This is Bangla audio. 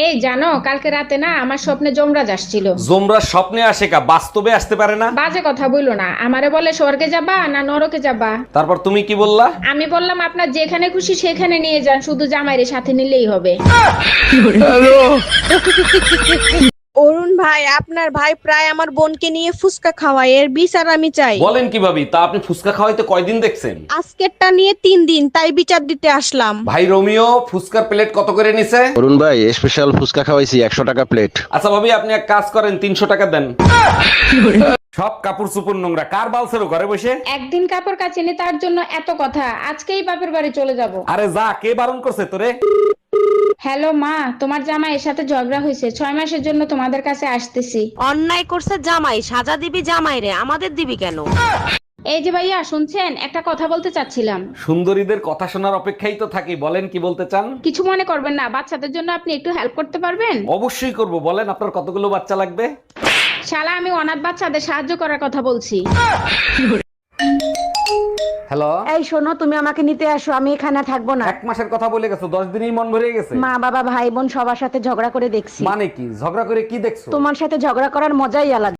এই জানো, কালকে রাতে না আমার স্বপ্নে যমরাজ আসছিল। জোমরা স্বপ্নে আসে কা বাস্তবে আসতে পারে না? বাজে কথা বইলো না, আমারে বলে স্বর্গে যাবা না নরকে যাবা। তারপর তুমি কি বললা? আমি বললাম আপনার যেখানে খুশি সেখানে নিয়ে যান, শুধু জামাইরে সাথে নিলেই হবে। অরুণ ভাই, আপনার ভাই প্রায় আমার বোনকে নিয়ে ফুসকা খাওয়ায়, এর বিচার আমি চাই। বলেন কি ভাবি, তা আপনি ফুসকা খাওয়াইতে কয়দিন দেখছেন? আজকেরটা নিয়ে 3 দিন, তাই বিচার দিতে আসলাম। ভাই রোমিও, ফুসকার প্লেট কত করে নিছে? অরুণ ভাই স্পেশাল ফুচকা খাওয়াইছি 100 টাকা প্লেট। আচ্ছা ভাবি, আপনি এক কাজ করেন, 300 টাকা দেন। সব কাপড় চোপড় নোংরা, কার বালছেরো ঘরে বসে? একদিন কাপড় কাচিনি তার জন্য এত কথা, আজকেই বাপের বাড়ি চলে যাব। আরে যা, কে বারণ করছে তোরে? হ্যালো মা, তোমার জামাইয়ের সাথে ঝগড়া হয়েছে, 6 মাসের জন্য তোমাদের কাছে আসতেছি। অন্যায় করছে জামাই, সাজা দিবি জামাই রে, আমাদের দিবি কেন? এই যে ভাইয়া শুনছেন, একটা কথা বলতে চাচ্ছিলাম। সুন্দরীদের কথা শোনার অপেক্ষাই তো থাকি, বলেন কি বলতে চান? কিছু মনে করবেন না, বাচ্চাদের জন্য আপনি একটু হেল্প করতে পারবেন? অবশ্যই করব, বলেন আপনার কতগুলো বাচ্চা লাগবে? শালা, আমি অনাথ বাচ্চাদের সাহায্য করার কথা বলছি। হ্যালো, এই শোনো, তুমি আমাকে নিতে আসো, আমি এখানে থাকবো না। 1 মাসের কথা বলে গেছো, 10 দিনেই মন ভরে গেছে। মা বাবা ভাই বোন সবার সাথে ঝগড়া করে দেখছি, মানে কি ঝগড়া করে কি দেখছো? তোমার সাথে ঝগড়া করার মজাই আলাদা।